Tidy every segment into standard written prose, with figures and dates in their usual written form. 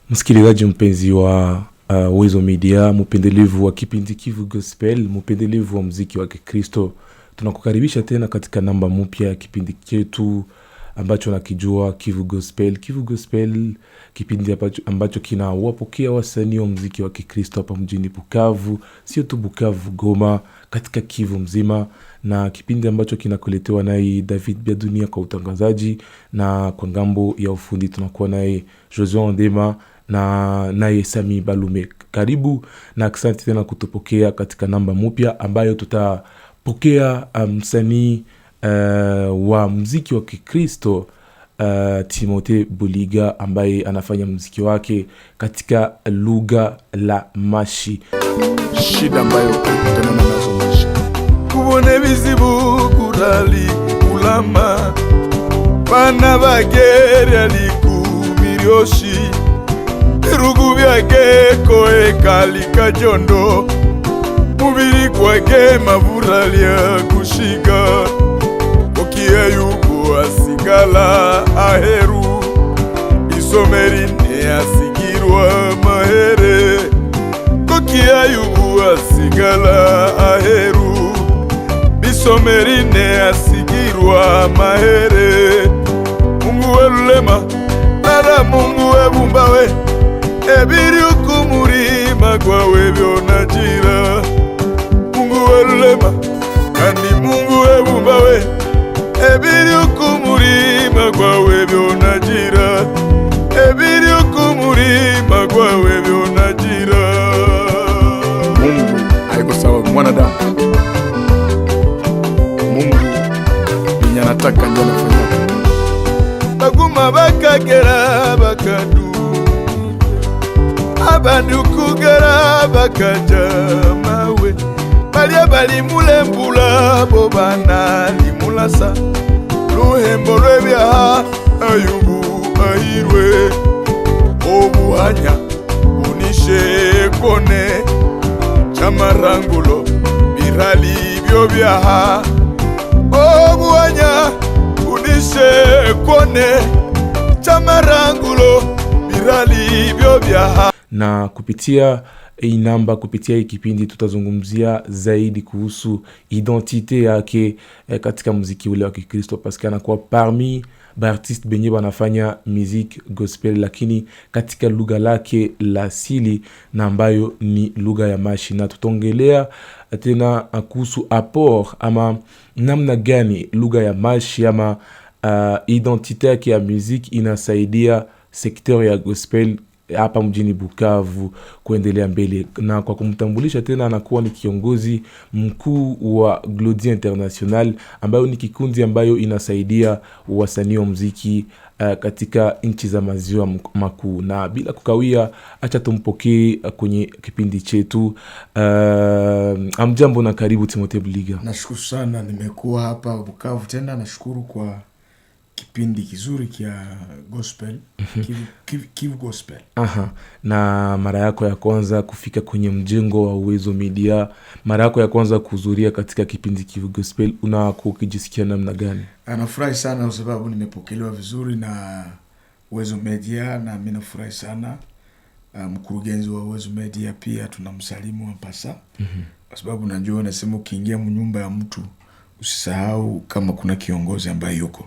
Msikilizaji mpenzi wa Uwezo Media, mpendelevu wa kipindi Kivu Gospel, mpendelevu wa muziki wa Kikristo, tunakukaribisha tena katika namba mpya ya kipindi chetu ambacho nakijua Kivu Gospel. Kivu Gospel, kipindi ambacho kinawapokea wasanii wa muziki wa Kikristo hapa mjini Bukavu, sio tu Bukavu, Goma, katika Kivu mzima, na kipindi ambacho kinakuletewa naye David Biadunia kwa utangazaji, na kwa ngambo ya ufundi tunakuwa naye Josué Ndema na naye Sami Balume. Karibu na asante tena kutupokea katika namba mpya ambayo tutapokea msanii wa muziki wa Kikristo Timothée Buliga, ambaye anafanya muziki wake katika lugha la Mashi. Shida ambayo kutana nazo maisha, kubone bizibu kurali ulama bana bageri alikumiryoshi irugu byake koe kali kajondo mubiri kwake mavuralia kushika okia yuko asigala aheru isomeri ne asigirwa mahere okia yuko asigala aheru isomeri ne asigirwa mahere. Mungu welema nada Mungu webumbawe ebiri ukumurima kwawe byonajira. Mungu welema kandi Mungu webumbawe ebiri ukumurima kwawe byonajira. Ebiri ukumurima kwawe byonajira. Mungu haiko sawa mwanadamu. Mungu binya nataka ndio anafanya. Baguma bakagera bakadu abandu kugera bakaja mawe balia bali mulembula bo bana limulasa luhembo lwebya ayubu ahirwe obuhanya unishe kone chamarangulo birali byo byaha obuhanya unishe kone chamarangulo birali byo byaha. Na kupitia hii namba, kupitia hii kipindi tutazungumzia zaidi kuhusu identite yake katika muziki ule wa Kikristo, paske anakuwa parmi baartiste benye banafanya music gospel lakini katika lugha lake la asili na ambayo ni lugha ya Mashi. Na tutongelea tena kuhusu apport ama namna gani lugha ya Mashi ama identite yake ya music inasaidia sekteur ya gospel hapa mjini Bukavu kuendelea mbele. Na kwa kumtambulisha tena, anakuwa ni kiongozi mkuu wa Glodi International, ambayo ni kikundi ambayo inasaidia wasanii wa muziki katika nchi za maziwa makuu. Na bila kukawia, acha tumpokee kwenye kipindi chetu. Amjambo na karibu Timothée Buliga. Nashukuru sana, nimekuwa hapa Bukavu tena. Nashukuru kwa kipindi kizuri kia gospel, Kivu Gospel. Na mara yako ya kwanza kufika kwenye mjengo wa Uwezo Media, mara yako ya kwanza kuhudhuria katika kipindi Kivu Gospel, unakuwa ukijisikia namna gani? Nafurahi sana kwa sababu nimepokelewa vizuri na Uwezo Media, na mimi nafurahi sana. Mkurugenzi wa Uwezo Media pia tunamsalimu mpasa, kwa sababu najua nasema ukiingia mnyumba ya mtu usisahau kama kuna kiongozi ambaye yuko.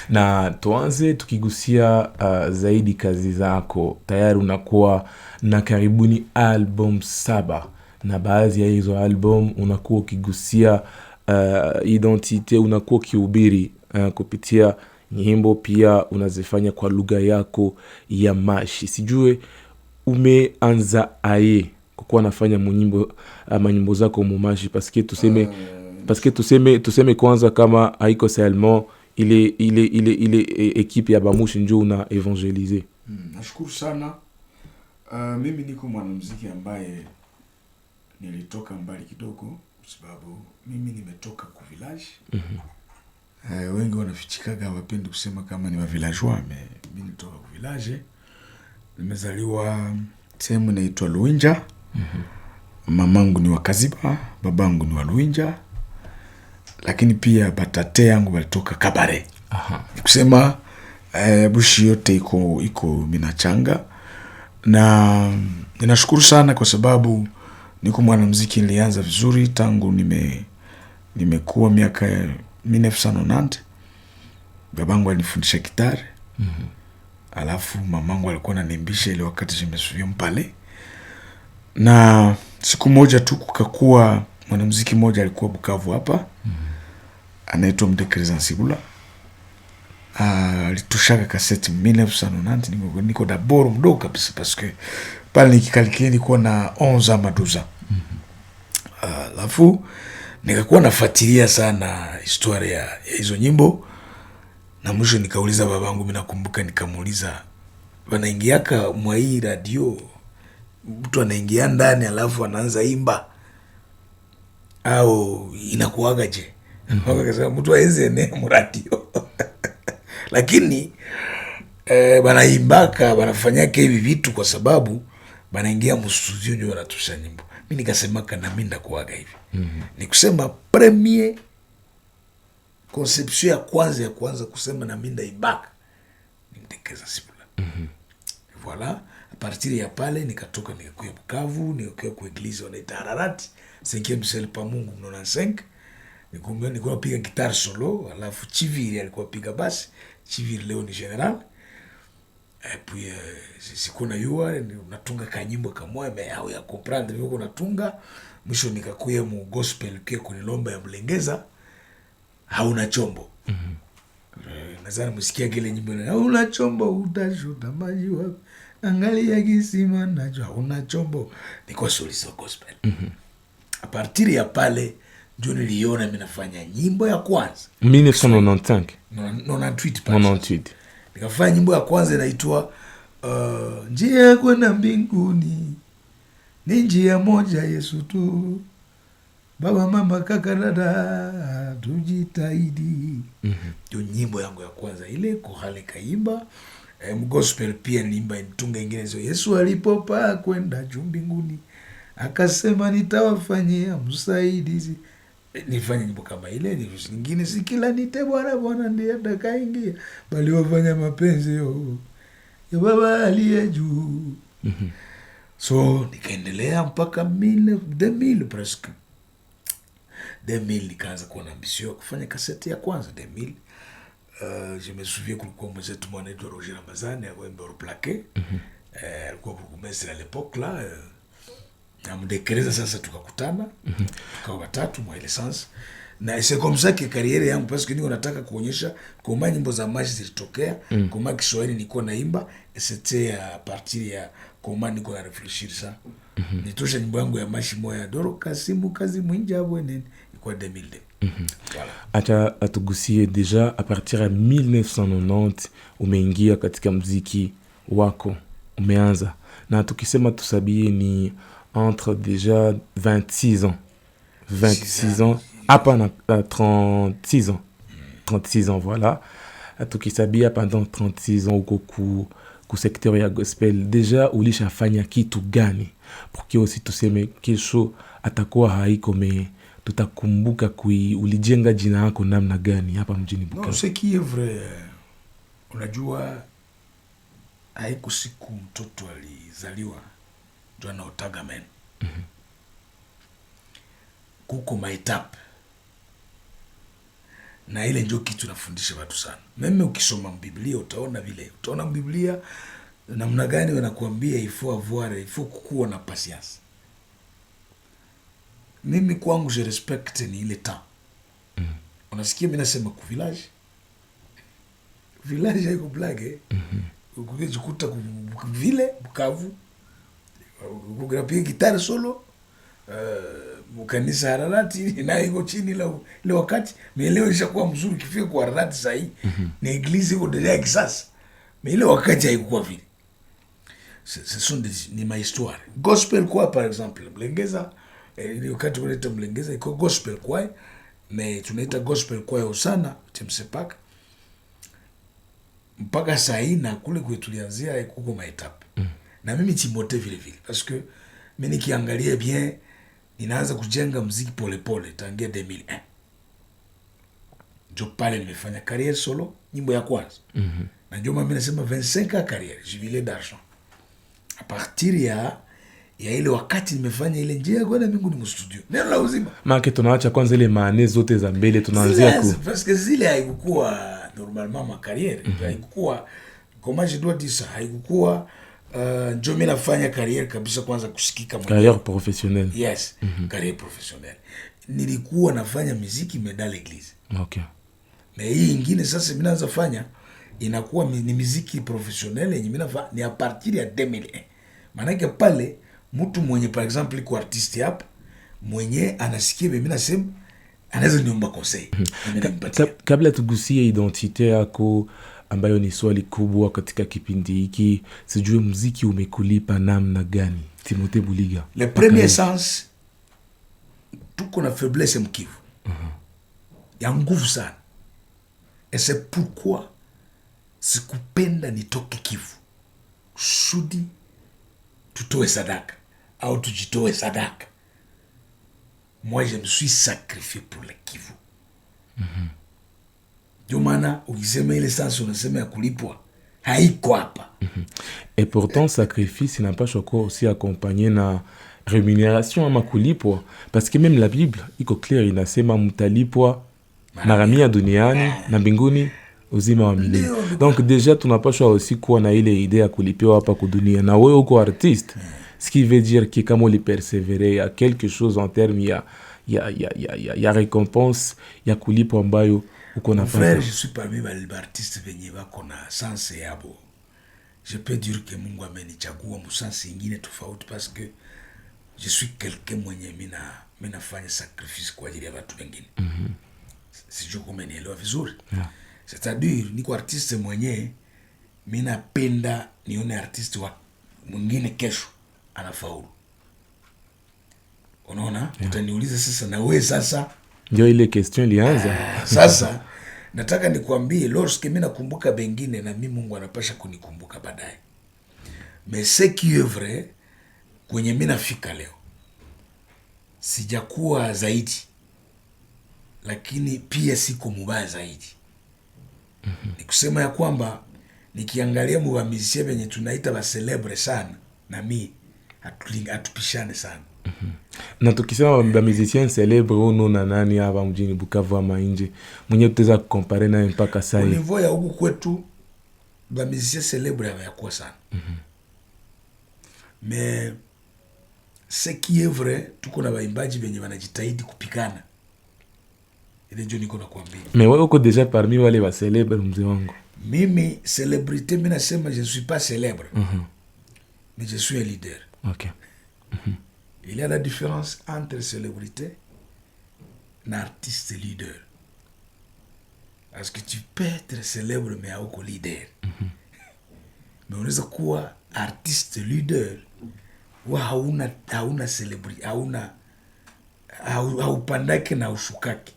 Na tuanze tukigusia zaidi kazi zako. Tayari unakuwa na karibuni album 7, na baadhi ya hizo album unakuwa ukigusia identite, unakuwa ukihubiri kupitia nyimbo, pia unazifanya kwa lugha yako ya Mashi. Sijue umeanza aye kukuwa nafanya nyimbo zako mu Mashi, paske tuseme kwanza kama haiko seulement ile ekipe ya Bamushi njoo una evangelize. Nashukuru sana. Mimi niko mwanamuziki ambaye nilitoka mbali kidogo, kwa sababu mimi nimetoka ku village. Wengi wanafichikaga wapendi kusema kama ni wa villageois, mimi nitoka ku village. Nimezaliwa sehemu inaitwa Luinja. Mamangu ni wa Kaziba, babangu ni wa Luinja. Lakini pia batate yangu walitoka Kabare. Kusema bushi yote iko minachanga. na ninashukuru sana kwa sababu niko mwanamuziki nilianza vizuri tangu nimekuwa miaka ya 1990. Babangu alinifundisha gitari. Alafu mamangu alikuwa ananiimbisha ile wakati jimesuvia mpale. Na siku moja tu kukakuwa mwanamuziki mmoja alikuwa Bukavu hapa. Anaitwa Mdekereza Nsibula. Alitushaka kaseti 1990. Niko daboro mdogo kabisa parce que pale nikikalikia nilikuwa na 11 ama 12 ans. Alafu nikakuwa nafuatilia sana historia ya hizo nyimbo. Na mwisho nikauliza babangu, mimi nakumbuka nikamuuliza, wanaingiaka mwa hii radio mtu anaingia ndani alafu anaanza imba au inakuwaga je? Akasema mtu haenzi enea mradio. Lakini banaimbaka banafanyaka hivi vitu kwa sababu banaingia mstudio ndio wanatusha nyimbo. Mimi nikasemaka na mimi ndakuwaga hivi. Nikusema premier conception ya kwanza kusema na mimi ndaibaka ni Mdekereza Nsibula. Voilà, a partir ya pale nikatoka nikakuya Bukavu, nikakuya kwa eglise wanaita Hararati 5e Michel Pamungu 95. Nilikuwa napiga guitar solo, alafu Chiviri alikuwa piga bass. Chiviri leo ni general. Et puis sikuna yua natunga kanyimbo kamoya mais au ya comprendre vile natunga. Mwisho nikakuya mu gospel kia kunilomba ya Mlengeza hauna chombo. Nazana msikia kile nyimbo na hauna chombo utashuta maji wapi, angalia kisima nacho hauna chombo. Nilikuwa solista gospel. A partir ya pale ndio niliona mimi nafanya nyimbo ya kwanza 1995 98. Nikafanya nyimbo ya kwanza inaitwa njia ya kwenda mbinguni ni njia moja Yesu tu, baba mama kaka dada tujitahidi. Ndio nyimbo yangu ya kwanza ile kohale kaimba. Gospel pia niimba nitunga ingine hizo, Yesu alipopaa kwenda juu mbinguni akasema nitawafanyia msaidizi. Nilifanya nyimbo kama ile. Nyingine si kila nite Bwana ndiye atakaingia, bali wafanya mapenzi ya baba aliye juu. So nikaendelea mpaka 2000 presque 2000 nikaanza kuwa na ambition ya kufanya kaseti ya kwanza 2000. Je me souviens kulikuwa mwenzetu mwanaitwa Roger Ramazani alikuwa mboro plaqué. Alikuwa burgomestre à l'époque là. Na Mdekereza sasa tukakutana. Tukawa watatu mwa ile sans. Na c'est comme ça que carrière yangu, parce que niko nataka kuonyesha kama nyimbo za maji zilitokea, kama Kiswahili niko naimba, et c'était à partir ya kama niko na réfléchir ça. Nitosha nyimbo yangu ya mashi moya Doro Kasimu kazi mwinja bwene kwa 2002. Voilà. Acha atugusie deja a partir ya 1990 umeingia katika mziki wako, umeanza. Na tukisema tusabie ni entre déjà 26 ans. 26 ans. Hapa na 36 ans. 36 ans, voilà. Tukisabia pendant 36 ans uko ku secteur ya gospel. Deja ulishafanya kitu gani? Porque aussi tuseme kesho atakuwa haiko me tutakumbuka ulijenga jina yako namna gani hapa mjini Bukavu? Non, ce qui est vrai, unajua haiko siku mtoto alizaliwa ndio anaotaga men. Kuko maetape. Na ile ndio kitu nafundisha watu sana. Mimi ukisoma Biblia utaona vile. Utaona Biblia namna gani wanakuambia il faut kukuwa na patience. Mimi kwangu je respecte ni ile temps. Unasikia mimi nasema ku village haiko blague. Ukijikuta vile Bukavu ukipiga gitari solo mkanisa Hararati na iko chini ile wakati leo ishakuwa mzuri kifika kwa Hararati sahi na eglise iko ndio ya kisasa. Ile wakati haikuwa vile. Ni ma histoire. Gospel choir par exemple, Mlengeza ile wakati unaita Mlengeza iko gospel choir, mais tunaita gospel choir sana Temsepak. Mpaka sahi na kule kwetu tulianzia kuko maetape. Na mimi Timote vile vile parce que mimi nikiangalia bien ninaanza kujenga muziki pole pole tangia 2001. Ndio pale nimefanya carrière solo nyimbo ya kwanza. Na ndio mimi nasema 25 ans carrière, jubilé d'argent. a partir ya ile wakati nimefanya ile njia ya kwenda mbinguni mstudio neno la uzima. Maana tunaacha kwanza ile maane zote za mbele tunaanzia parce que zile haikuwa normalement ma carrière, haikuwa comment je dois dire ça, haikuwa ndio mimi nafanya carrière kabisa kwanza kusikika mwenyewe. Carrière professionnelle. Yes, carrière professionnelle. Nilikuwa nafanya muziki dans l'église. Okay. Mais hii ingine sasa mimi naanza fanya inakuwa ni muziki professionnel yenye mimi nafanya ni a partir ya 2001. Maana pale mtu mwenye par exemple iko artiste hapa mwenye anasikia mimi nasema anaweza niomba conseil. Kabla tugusie identite yako ambayo ni swali kubwa katika kipindi hiki, sijue muziki umekulipa namna gani Timothée Buliga? Le premier sens tuko na faiblesse mkivu. Ya nguvu sana. Et c'est pourquoi sikupenda nitoke Kivu. Shudi tutoe sadaka au tujitoe sadaka. Moi je me suis sacrifié pour le Kivu. Ndio maana ukisema ile sasa unasema ya kulipwa haiko hapa. Et pourtant sacrifice inapaswa kuwa aussi accompagné na rémunération ama kulipwa, parce que même la Bible iko clear inasema mtalipwa mara 100 duniani na mbinguni uzima wa milele. Donc déjà tunapaswa aussi kuwa na ile idea ya kulipiwa hapa kudunia, na wewe uko artiste, ce qui veut dire que kama uli persévérer il y a quelque chose en termes ya récompense ya kulipwa ambayo uko na frère. Je suis parmi les artistes venye bako na sense yabo. Je peux dire que Mungu amenichagua musansi ingine tofauti parce que je suis quelqu'un mwenye mina fanya sacrifice kwa ajili ya watu wengine. Sijui kama umenielewa vizuri. C'est-à-dire niko artiste mwenye mina penda nione artiste wa mwingine kesho anafaulu. Unaona? Utaniuliza sasa na wewe sasa ndio ile question ilianza. Sasa nataka nikwambie lorsque mimi nakumbuka bengine na mimi Mungu anapasha kunikumbuka baadaye. Mais ce qui est vrai kwenye mimi nafika leo sijakuwa zaidi, lakini pia siko mubaya zaidi. Ni kusema ya kwamba nikiangalia mubamizie benye tunaita ba celebre sana na mimi atupishane sana. Na tukisema ba musicien celebre uno na nani hapa mjini Bukavu ama nje mwenye tutaweza kucompare naye mpaka sasa hivi? Niveau ya huku kwetu ba musicien celebre hayakuwa sana. Mais ce qui est vrai tuko na baimbaji benye wanajitahidi kupigana. Ile ndio niko nakwambia. Mais wewe uko déjà parmi wale ba celebre mzee wangu. Mimi célébrité mimi nasema je ne suis pas célèbre. Mais je suis un leader. OK. Il y a la différence entre célébrité et artiste leader. Parce que tu peux être célèbre mais hauko leader. Mais unaweza kuwa artiste leader wa hauna célébrité, haupandake na ushukake.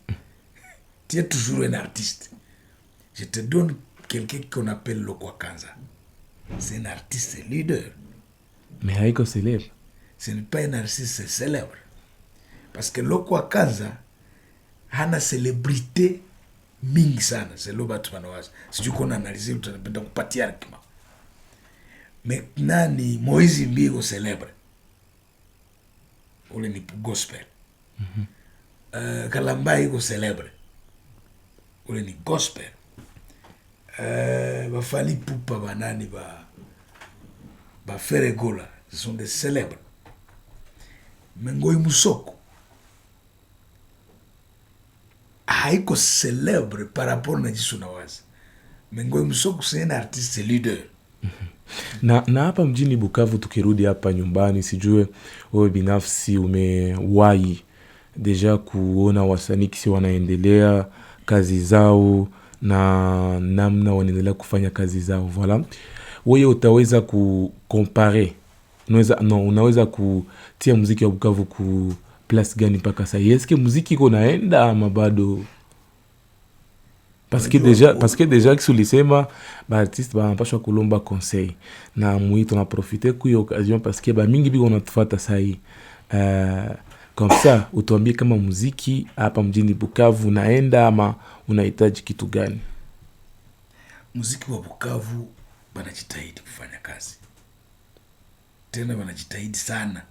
Tu es toujours un artiste. Je te donne quelqu'un qu'on appelle Lokwa Kanza. C'est un artiste leader. Mais haiko célèbre. Ce n'est pas un artiste célèbre. Parce que Lokwa Kanza hana célébrité mingi sana. C'est lo batu wanawaza. Sijui kuna analize utanapenda kupatia argument. Mais nani Moizi Mbigo célèbre. Ule ni gospel. Kalamba iko célèbre. Ule ni gospel. Bafali Pupa banani ba Feregola, ce sont des célèbres. Mengoi Musoko haiko célèbre par rapport na jisu na wazi. Mengoi Musoko c'est un artiste leader. Na hapa mjini Bukavu tukirudi hapa nyumbani, sijue wewe binafsi umewahi deja kuona wasanii kisi wanaendelea kazi zao na namna wanaendelea kufanya kazi zao. Voilà. Wewe utaweza kucompare, unaweza kutia muziki wa Bukavu ku place gani mpaka sasa? Est-ce que muziki iko naenda ama bado? Parce que déjà que sulisema ba artiste ba napashwa kulomba conseil na mwito na profiter ku hiyo occasion parce que ba mingi biko natufuata sasa hii. Comme ça utuambie kama muziki hapa mjini Bukavu naenda ama unahitaji kitu gani? Muziki wa Bukavu banajitahidi kufanya kazi. tena wanajitahidi sana,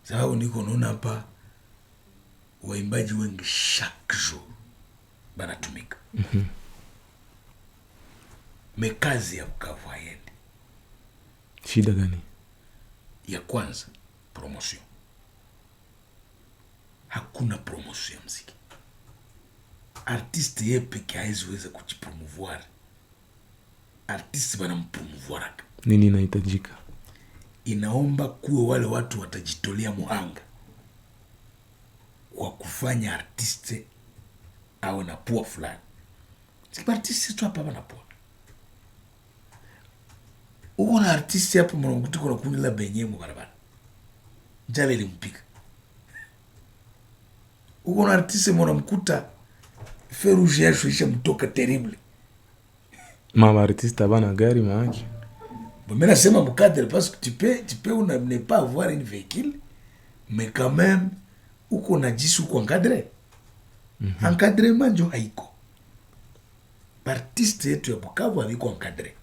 sababu niko naona hapa waimbaji wengi chaque jour banatumika. Mekazi ya Bukavu haiendi. Shida gani? Ya kwanza, promotion. Hakuna promotion ya muziki. Artiste yeye peke haiziweza kujipromouvoir. Artiste banampromouvoir. Nini inahitajika? Inaomba kuwe wale watu watajitolea muhanga kwa kufanya artiste awe na pua fulani. Sikipa artiste tu hapa na pua. Uko na artiste hapa mwanamkuta kuna kundi la benye mu barabara. Njale ilimpika. Uko na artiste mwanamkuta feruji yasho isha mtoka terrible. Mama artiste abana gari maaki. Mais nasema mkadre parce que tu peux ne pas avoir une véhicule mais quand même uko na jisu uko encadré. Encadrement njo haiko. Artiste yetu ya Bukavu haiko encadré.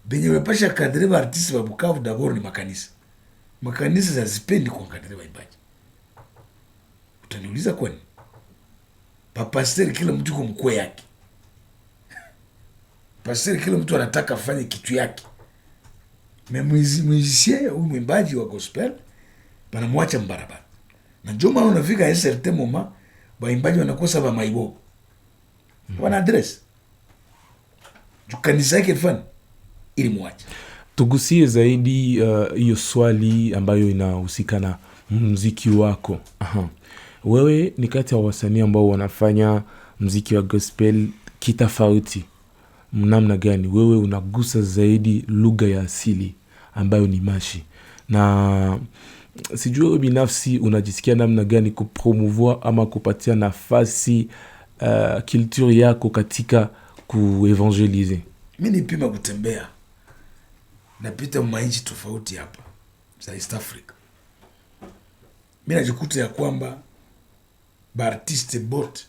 Benye wapasha encadré ba artiste ba Bukavu d'abord ni makanisa. Makanisa zazipendi ku encadré waimbaji. Utaniuliza kwani? Pasteur kila mtu kwa mkwe yake. Pasteur kila mtu anataka afanye kitu yake. Mais musicien au mwimbaji wa gospel banamwacha mbarabara. Na ndio maana unafika a un certain moment waimbaji wanakosa ba maibo. Wana address. Kanisa yake fani ili mwache. Tugusie zaidi hiyo swali ambayo inahusika na muziki wako. Wewe ni kati ya wasanii ambao wanafanya muziki wa gospel kitofauti. Namna gani? Wewe unagusa zaidi lugha ya asili ambayo ni mashi. Na sijui wewe binafsi unajisikia namna gani kupromouvoir ama kupatia nafasi culture yako katika kuevangelize? Mimi nipima kutembea. Napita mainchi tofauti hapa za East Africa. Mimi najikuta ya kwamba ba artiste bot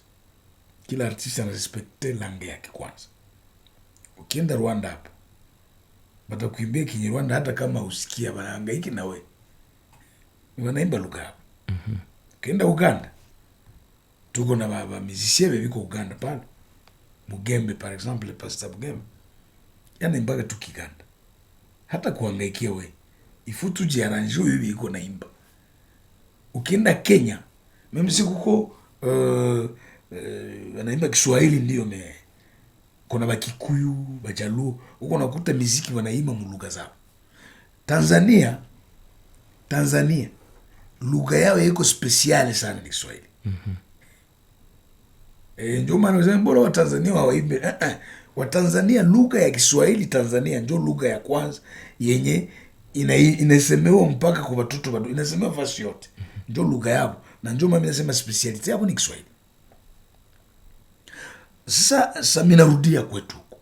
kila artiste anarespekte langue yake kwanza. Ukienda Rwanda hapa batakuimbia Kinyarwanda hata kama usikia wanahangaiki na wewe. Wanaimba lugha yao. Ukienda Uganda tuko na baba musicien biko Uganda pale. Mugembe par exemple, Pastor Mugembe. Yanaimbaga tu Kiganda. Hata kuhangaikia wewe. Ifutu jiaranjo hivi iko naimba. Ukienda Kenya, mimi sikuko wanaimba Kiswahili ndio kuna Bakikuyu, Bajaluo, uko nakuta muziki wanaimba mu lugha zao. Tanzania lugha yao iko special sana ni Kiswahili. Ndio maana wanasema bora wa Tanzania waimbe. Wa Tanzania lugha ya Kiswahili Tanzania ndio lugha ya kwanza yenye inasemewa mpaka kwa watoto wadogo. Inasemewa fasi yote. Ndio lugha yao. Na ndio mimi nasema speciality yao ni Kiswahili. Sasa mimi narudia kwetu huko.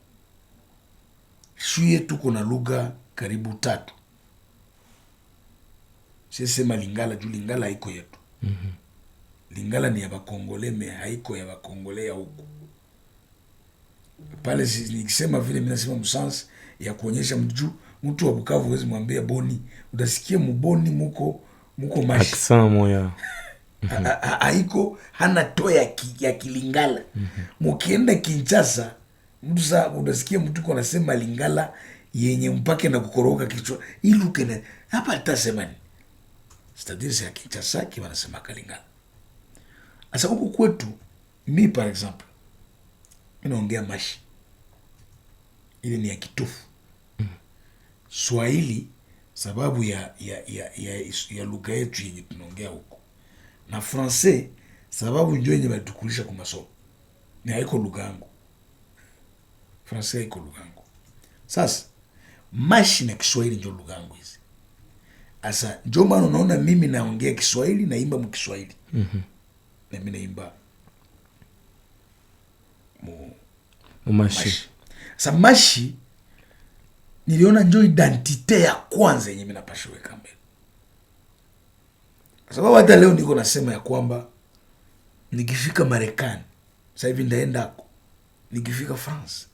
Shule tuko na lugha karibu 3. Sema Lingala, juu Lingala haiko yetu. Lingala ni ya Bakongole me haiko ya Bakongole ya huko. Pale nikisema vile mimi nasema msansi ya kuonyesha mtu wa Bukavu huwezi mwambia Boni, utasikia mboni muko mashi. Accent moya. Haiko hana toya ya Kilingala. Mukienda Kinshasa mtu saa unasikia mtu kwa anasema Lingala yenye mpake na kukoroka kichwa. Ilu kene hapa atasema ni c'est-à-dire ya Kinshasa ki wanasema Kalingala. Asa huko kwetu mi par exemple mimi naongea mashi. Ile ni ya Kitufu. Swahili sababu ya lugha yetu yenye tunaongea huko. Na Francais sababu ndio yenye walitukulisha kwa masomo. Ni haiko lugha yangu. Francais haiko lugha yangu. Sasa mashi na Kiswahili ndio lugha yangu hizi. Asa ndio maana unaona mimi naongea Kiswahili naimba mu Kiswahili. Na mimi naimba mashi. Sasa mashi niliona ndio identite ya kwanza yenye mimi napaswa weka mbele. Sababu hata leo niko nasema ya kwamba nikifika Marekani, sasa hivi ndaenda huko. Nikifika France,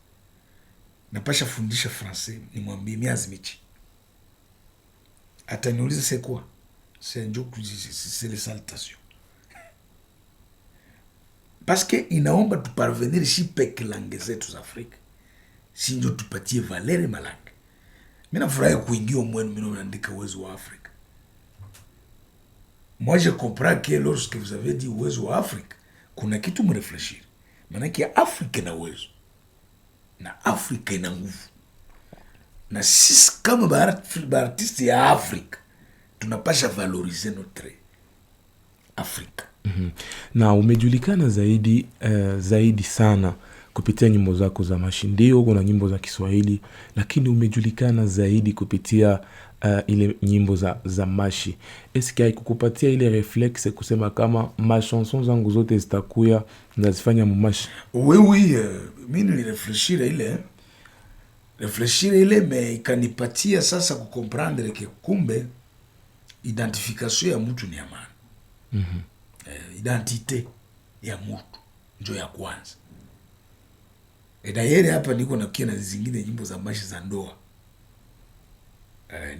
napasha fundisha Francais, nimwambie miazi michi. ataniuliza c'est quoi? C'est les salutations. Parce que inaomba tuparvenir si peke langue zetu za Afrika, si ndio tupatie valere malange. Mimi nafurahi kuingia mwenu, mimi naandika uwezo wa Afrika. Moi je comprends que lorsque vous avez dit uwezo wa Afrika, kuna kitu mrefleshir. Maanake Afrika ina uwezo na Afrika ina nguvu, na sisi kama baartisti ya Afrika tunapasha valorize notre Afrika. Na umejulikana zaidi sana kupitia nyimbo zako za mashindio, kuna nyimbo za Kiswahili, lakini umejulikana zaidi kupitia ile nyimbo za mashi. Eske haikukupatia ile reflexe kusema kama machanson zangu zote zitakuya nazifanya mumashi? Oui, mimi nilirefleshira ile me ikanipatia sasa kukomprendre ke kumbe identification ya mtu ni ya maana. Identite ya mtu ndio ya kwanza. Edayere hapa niko nakia na zingine nyimbo za mashi za ndoa.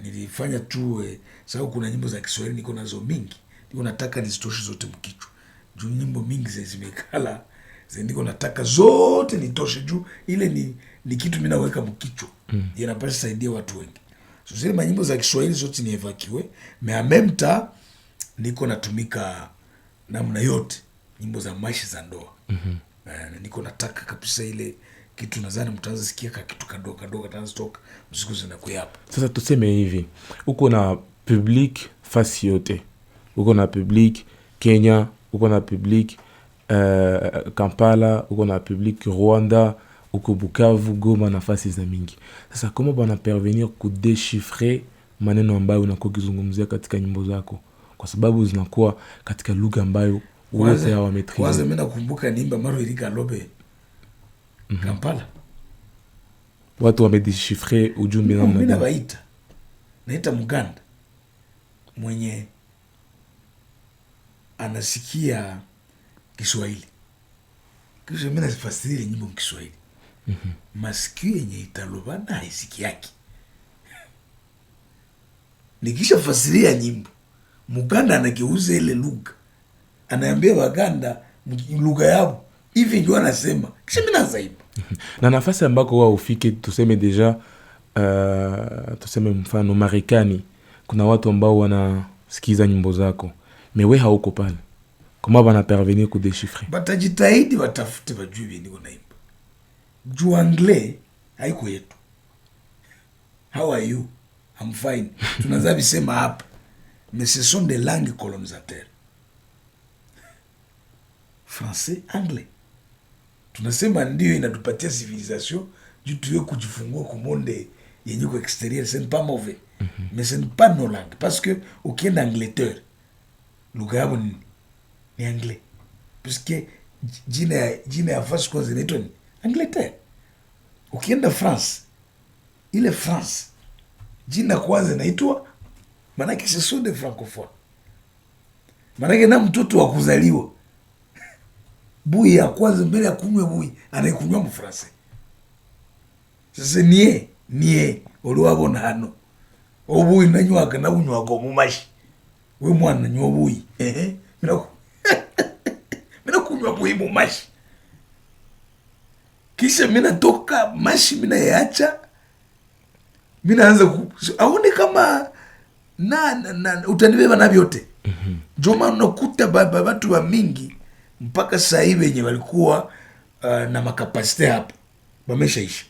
Nilifanya tu sababu kuna nyimbo za Kiswahili niko nazo mingi. Niko nataka nizitoshe zote mkichwa. Juu nyimbo mingi zimekala, niko nataka zote nitoshe juu ile ni kitu mimi naweka mkichwa. Yanapaswa saidia watu wengi. So zile nyimbo za Kiswahili zote ni evacuate, mais en même temps niko natumika namna yote nyimbo za maisha za ndoa. Niko nataka kabisa ile kitu, nadhani mtaanza sikia kitu kadogo taanza toka msiku zinakuyapa. Sasa tuseme hivi, uko na public fasi yote, uko na public Kenya, uko na public Kampala, uko na public Rwanda, uko Bukavu, Goma, nafasi za mingi. Sasa kama bana parvenir kudeshifre maneno ambayo unakuwa kizungumzia katika nyimbo zako, kwa sababu zinakuwa katika lugha ambayo wote hawa maîtriser. Kwanza mimi nakumbuka nimba maro ilika lobe Kampala, watu wamedeshifre ujumbe namna gani. Mimi naita Muganda mwenye anasikia Kiswahili, kisha mimi nasifasiri nyimbo Kiswahili. Masikio yenye italoba na haisiki yake. Nikisha fasiria nyimbo, Muganda anageuza ile lugha, anaambia Waganda lugha yao hivi ndio anasema, kisha mimi nazaima. Na nafasi ambako wao ufike, tuseme deja tuseme mfano Marekani, kuna watu ambao wanasikiza nyimbo zako, mewe hauko pale, kama bana parvenir kudeshifre? Batajitahidi watafute bajue niko naimba. Juu anglais haiko yetu. How are you? I'm fine. Tunaza bisema hapa, mais ce sont des langues colonisateurs. Français, anglais. Tunasema ndio inatupatia civilisation, juu tuwe kujifungua kumonde yenye kwa extérieur, c'est pas mauvais. Mais ce n'est pas nos langues, parce que ukienda Angleterre, lugha yao ni anglais. Puisque jina ya fasi kwanza inaitwa ni Angleterre. Ukienda France, ile France jina kwanza inaitwa, manake ce sont des francophones. Manake na mtoto wa kuzaliwa bui ya kwanza mbele ya kunywa bui anaikunywa Mfransa. Sasa nie oliwabona hano obui nanywaka na unywa ko mumashi, we mwana nywa bui mina kunywa bui mumashi, kisha mina toka mashi mina yaacha, mina anza aone kama na utanibeba na vyote. Joma unakuta watu wa mingi mpaka sasa hivi wenye walikuwa na makapasite hapo wameshaishi.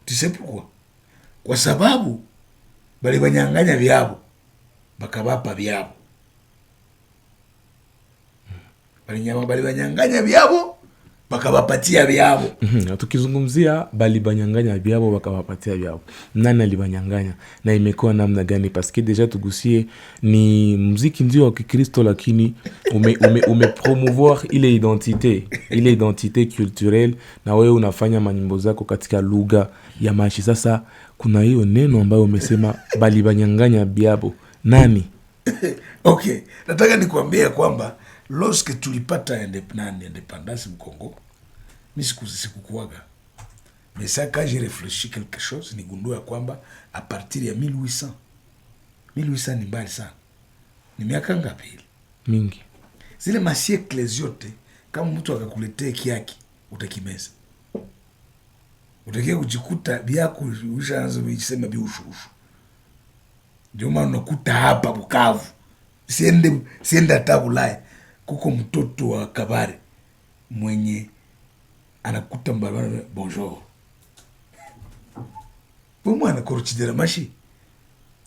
Tisepukwa kwa sababu bali banyanganya vyabo bakabapa vyabo, bali banyanganya vyabo bakabapatia vyabo. Tukizungumzia bali banyanganya vyabo bakabapatia vyabo, nani alibanyanganya na imekuwa namna gani? Paske deja tugusie ni muziki ndio wa Kikristo, lakini ume promouvoir ile identité culturelle, na wewe unafanya manyimbo zako katika lugha ya mashi. Sasa kuna hiyo neno ambayo umesema bali banyanganya vyabo, nani? Okay, nataka nikuambia kwamba lorsque tulipata indépendance Mkongo, mimi sikukuaga. Mais ça quand j'ai réfléchi quelque chose, nigundua kwamba à partir ya 1800 1800 ni mbali sana. Ni miaka ngapi ile? Mingi. Zile masiekle zote kama mtu akakuletea kiaki utakimeza. Utakia kujikuta vyako ushaanza kusema biushushu. Ndio maana unakuta hapa Bukavu. Siende hata Ulaya. Kuko mtoto wa Kabare mwenye anakuta mbarabara bonjour. Mwana korochidera mashi.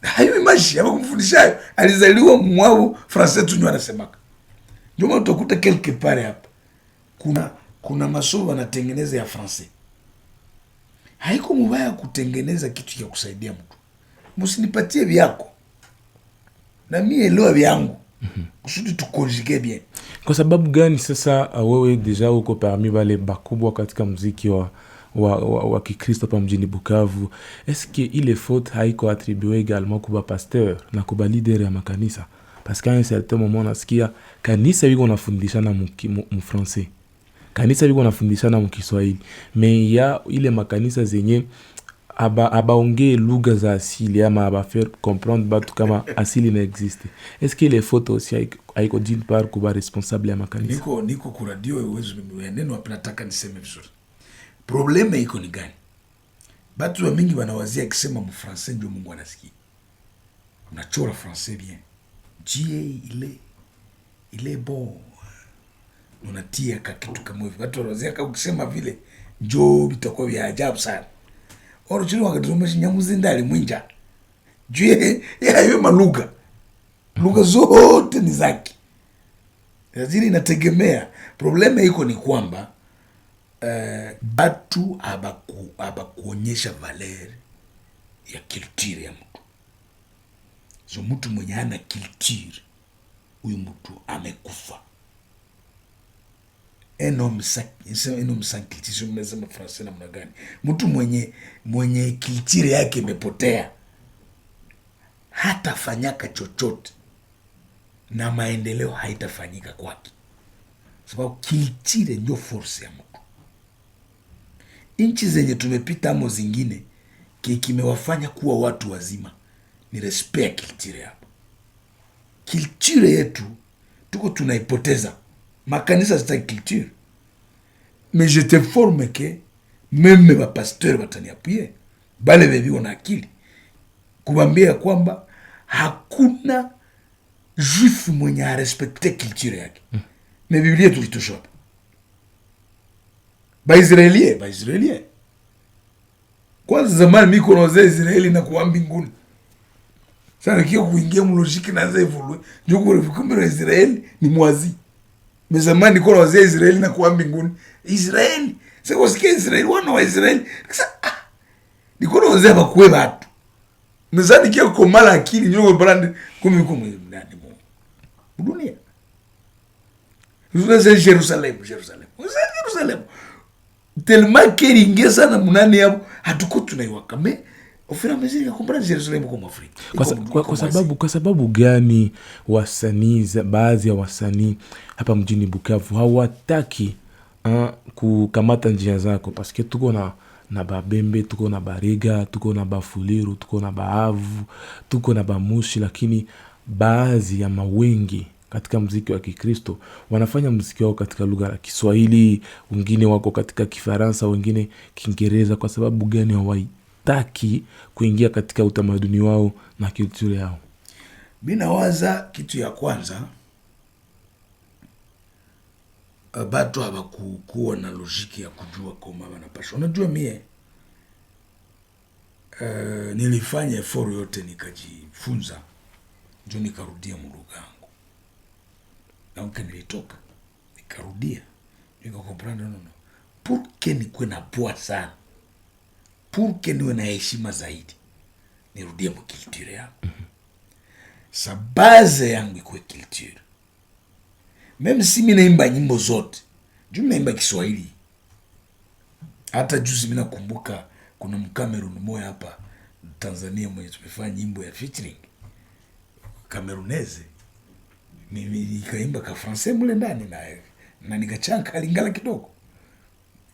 Hayo mashi ya kumfundisha alizaliwa mwao Francais tu ndio anasemaka. Ndio maana utakuta quelque part hapa. Kuna masomo wanatengeneza ya Francais. Haiko mubaya kutengeneza kitu ya kusaidia mtu. Msinipatie vyako. Na mimi elewa vyangu. Kusudi tukonjige bien. Kwa sababu gani sasa wewe deja uko parmi wale bakubwa katika muziki wa Kikristo hapa mjini Bukavu? Eske ile faute haiko attribué également kwa pasteur na kwa leader ya makanisa? Parce qu'à un certain moment nasikia kanisa biko nafundishana mu français. Kanisa biko nafundishana mu Kiswahili. Mais ya ile makanisa zenye abaongee lugha za asili ama abafaire comprendre batu kama asili na existe. Est-ce que les fautes aussi haiko d'une part kuba responsable ya makanisa? Niko ku radio uwezo neno hapa nataka niseme vizuri. Probleme iko ni gani? Batu wa mingi wanawazia kisema mu français ndio Mungu anasikia. Unachora français bien. Dieu il est bon. Unatia kitu kama hivyo. Watu wanawazia kama ukisema vile njoo bitakuwa vya ajabu sana. Orochini wakatumisha nyamuzindali mwinja. Jue ya hiyo maluga. Lugha zote ni zaki. Yazili inategemea. Problema iko ni kwamba batu abakuonyesha valeri ya kiltiri ya mtu. So mtu mwenye hana kiltiri, huyu mtu amekufa. Un homme sans culture, mnasema Francais namna gani? Mtu mwenye kiltiri yake imepotea hatafanyaka chochote na maendeleo haitafanyika kwake, sababu kiltiri ndio force ya mtu. Inchi zenye tumepita amo zingine kimewafanya kuwa watu wazima ni respect kiltiri hapo. Kiltiri yetu tuko tunaipoteza. Makanisa zitaki culture. Mais je te forme que meme ba pasteur bataniapie bale bebi wana akili kubambia kwamba hakuna juifu mwenye a respecte culture yake. Mais Biblia tulitosha hapa. Ba Israelie. Kwanza zamani miko na wazee Israeli na kuwa mbinguni. Sasa kio kuingia mlojiki na za evolue. Ndio kwa Israeli ni mwazi. Mezamani kwa wazee Israeli na kuwa mbinguni. Israeli. Sasa wasikia Israeli wana wa Israeli. Sasa niko na wazee bakwe watu. Mezani kia komala akili nyo brand kumi ndani mo. Dunia. Unaweza Jerusalem. Tellement que ingesa na munani hapo hatuko tunaiwaka. Me ofira mezini ya kumbana Jerusalem kwa Afrika. Kwa sababu gani wasanii, baadhi ya wasanii hapa mjini Bukavu hawataki kukamata njia zako? Paske tuko na Babembe, tuko na Bariga, tuko na Bafuliru, tuko na Baavu, tuko na Bamushi, lakini baadhi ya mawengi katika muziki wa Kikristo wanafanya muziki wao katika lugha ya Kiswahili, wengine wako katika Kifaransa, wengine Kiingereza. Kwa sababu gani hawataki kuingia katika utamaduni wao na kulture yao? Mimi nawaza kitu ya kwanza, batu hawakuwa na logiki ya kujua kama wanapaswa. Unajua mie nilifanya effort yote nikajifunza, ndio nikarudia mlugha yangu. Na nilitoka nikarudia nikakomprendre no. Pour que nikuwe na poa sana, pour que niwe na heshima zaidi, nirudie mu culture yangu. Sa base yangu ikuwe culture. Meme si mimi naimba nyimbo zote, juu naimba Kiswahili. Hata juzi mimi nakumbuka kuna Mkamerun mmoja hapa Tanzania mwenye tumefanya nyimbo ya featuring Kamerunese. Mimi nikaimba ka Francais mule ndani na nikachanga Lingala kidogo.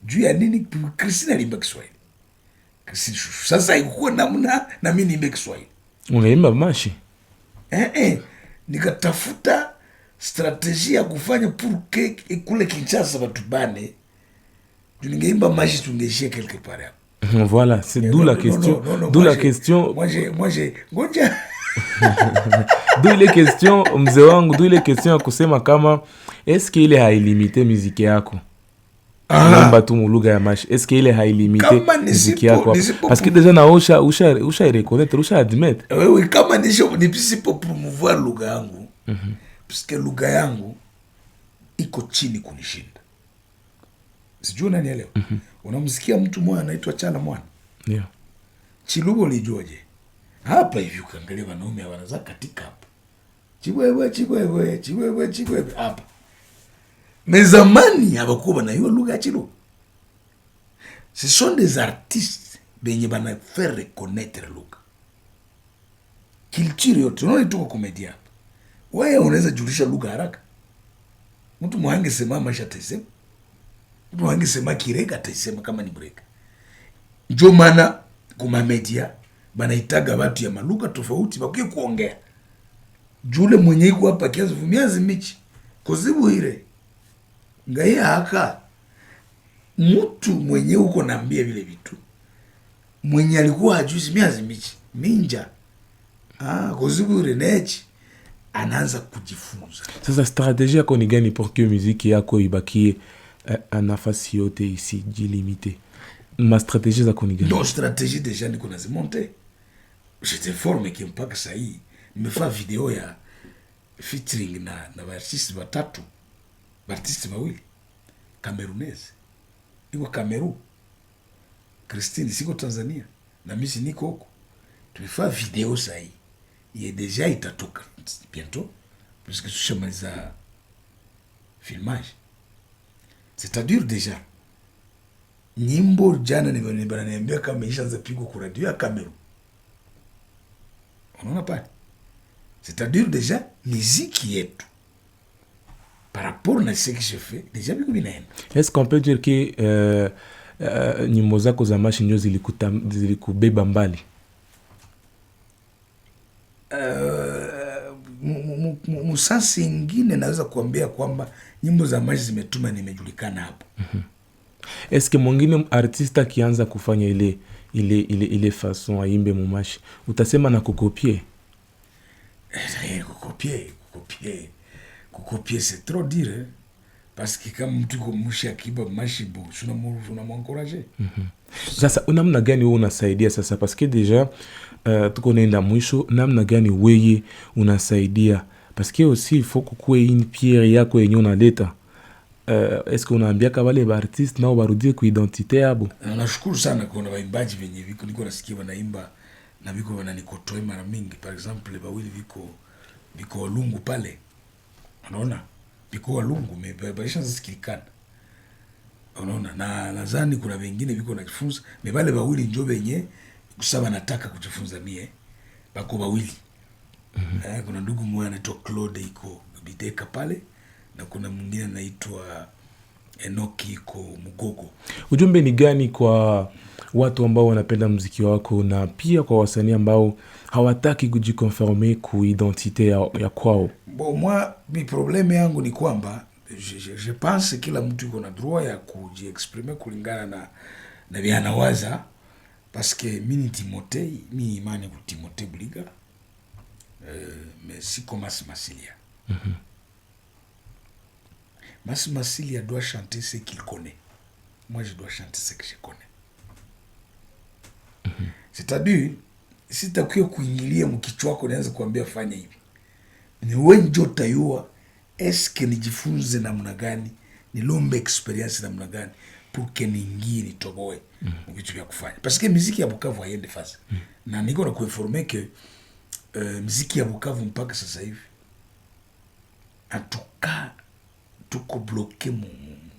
Juu ya nini? Christina alimba Kiswahili. Sasa ikuwa namna na mimi niimbe Kiswahili. Unaimba mashi? nikatafuta strategia ya kufanya pour que kule Kinshasa batubane juu ningeimba mashi tungeishia quelque part hapo. Voilà, c'est d'où la question. D'où la question. Moi j'ai ngoja. D'où ile question mzee wangu, d'où ile question ya kusema kama est-ce que ile hailimite muziki yako? Naomba tu mulugha ya mashi. Est-ce que ile hailimite muziki yako? Parce que déjà na usha reconnaître, usha admettre. Wewe kama ni pisipo promouvoir lugha yangu. Parce que lugha yangu iko chini kunishinda. Sijui unanielewa. Unamsikia mtu mmoja anaitwa Chala Mwana? Yeah. Chilubo lijoje? Hapa hivi ukiangalia wanaume wanaza katika hapa. Chibwewe hapa. Mezamani habakuwa banaiwa lugha ya Chilubo. Ce sont des artistes benye bana faire reconnaître lugha. Culture yote, unaona tuko komedia. Wewe unaweza julisha lugha haraka. Mtu mwange sema maisha tesema. Mtu mwange sema kirega tesema kama ni breka. Ndio maana kuma media banaitaga watu ya malugha tofauti bakie kuongea. Jule mwenye iko hapa kiazo miazi michi. Kozibu ile. Ngai haka. Mtu mwenye uko naambia vile vitu. Mwenye alikuwa hajui miazi michi. Minja. Kozibu ile nechi. Anaanza kujifunza. Sasa strategie yako ni gani pour que muziki yako ibakie nafasi yote isijilimite? Ma stratégie zako ni gani? Non, stratégie déjà niko nazimonte. J'étais formé qui mpaka sahi. Nimefanya video ya featuring na artiste watatu. Artiste wawili. Camerounese. Niko Cameroon. Christine siko Tanzania. Na mimi niko huko. Tumefanya video sahi. Ye déjà itatoka bientôt parce que tushamaliza filmage. C'est-à-dire déjà nyimbo jana niambia kama ishaanza pigwa kwa radio ya Cameroon. Unaona pale? C'est-à-dire déjà muziki yetu par rapport na ce que je fais déjà biko binaenda. Est-ce qu'on peut dire que nyimbo zako za mashi ndio zilikubeba mbali? Musasi ingine naweza kuambia kwamba nyimbo za mashi zimetuma nimejulikana hapo. Est-ce que mwingine artiste akianza kufanya ile façon aimbe mumashi utasema na kukopie? Kukopie c'est trop dire parce que kama mtu kumsha kiba mashi bo tunamwencourager. Sasa namna gani wewe unasaidia sasa parce que déjà tuko nenda mwisho, namna gani wewe unasaidia parce que aussi il faut kukuwe une pierre yako yenye unaleta. Est-ce qu'on unaambia wale ba artiste nao barudie ku identite yabo? Nashukuru sana kuona waimbaji wenye viko niko nasikia wanaimba na viko wananikotoa mara mingi. Par exemple bawili viko Walungu pale. Unaona? Viko Walungu mebaisha zisikilikana. Unaona? Na nadhani kuna wengine viko najifunza. Wale bawili ndio wenye kusaba nataka kujifunza mie. Bako bawili. Kuna ndugu mmoja anaitwa Claude iko Bideka pale. Na kuna mwingine anaitwa Enoki iko Mugogo. Ujumbe ni gani kwa watu ambao wanapenda muziki wako na pia kwa wasanii ambao hawataki kujikonforme ku identite ya kwao? Bon, moi mi probleme yangu ni kwamba je pense kila mtu iko na droit ya kujiexprimer kulingana na vile anawaza parce que mimi Timothée, mimi imani ku Timothée Buliga. Mais si comme Masilia. Masilia doit chanter ce qu'il connaît. Moi, je dois chanter ce que je connais. C'est-à-dire, si tu as kuingilia mkichwa wako naanza kuambia fanya hivi. Ni wewe ndio utayua eske nijifunze namna gani, nilombe experience namna gani pour que niingie nitoboe vitu vya kufanya. Parce que muziki ya Bukavu haiende fast. Na niko na kuinformer que muziki ya Bukavu mpaka sasa hivi en tout cas tuko bloqué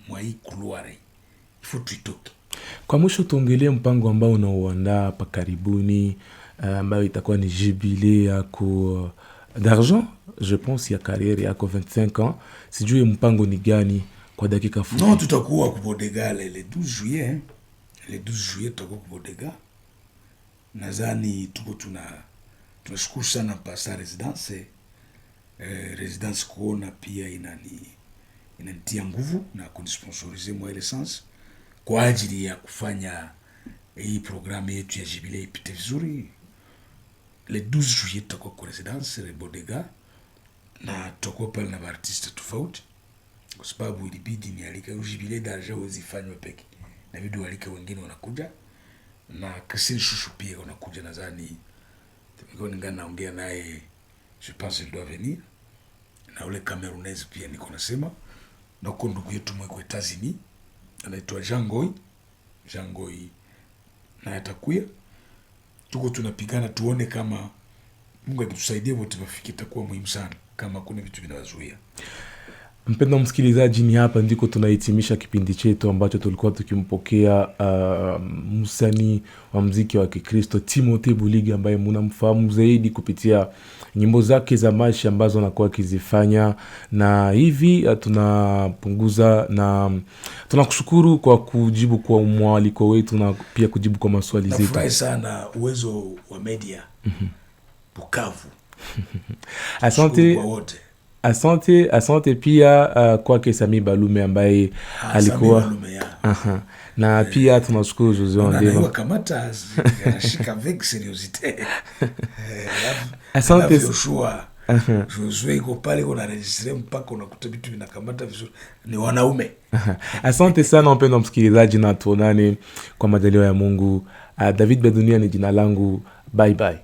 mwa hii couloir. Il faut tuitoke. Kwa mwisho tuongelee mpango ambao unaoandaa hapa karibuni ambayo itakuwa ni jubilé yako d'argent, je pense ya carrière yako 25 ans. Sijui mpango ni gani kwa dakika fupi? Non, tutakuwa ku Bodega le 12 juillet. Le 12 juillet tutakuwa ku Bodega. Nadhani tuko tunashukuru sana Pasta Residence Residence kuona pia inanitia nguvu na kunisponsorize mwa ile sense kwa ajili ya kufanya hii programu yetu ya Jubilei ipite vizuri. Le 12 juillet tutakuwa kwa Residence le Bodega na tutakuwa pale na artiste tofauti, kwa sababu ilibidi nialike Jubilei daja wazifanywe peke na video walike wengine wanakuja na Christine Shushu pia wanakuja. Nadhani ningana naongea naye, je pense il doit venir, na ule Camerounais pia niko nasema, na kwa ndugu yetu mweko Etats-Unis anaitwa Jean Goy na atakuya. Tuko tunapigana tuone kama Mungu akitusaidia wote wafike, itakuwa muhimu sana kama kuna vitu vinawazuia. Mpendwa msikilizaji, ni hapa ndiko tunahitimisha kipindi chetu ambacho tulikuwa tukimpokea msanii wa muziki wa Kikristo Timothée Buliga, ambaye mnamfahamu zaidi kupitia nyimbo zake za maisha ambazo anakuwa akizifanya. Na hivi tunapunguza na tunakushukuru kwa kujibu kwa mwaliko wetu na pia kujibu kwa maswali zetu. Nafurahi sana uwezo wa media Bukavu. Asante. Asante pia kwake Sami Balume ambaye alikuwa na pia tunashukuru Jose Ondeva. Kamata shika avec seriosité. Asante Jose iko pale kuna registre mpaka unakuta vitu vinakamata vizuri, ni wanaume. Asante sana mpendwa msikilizaji, na tuonane kwa majaliwa ya Mungu. David Bedunia ni jina langu. Bye bye.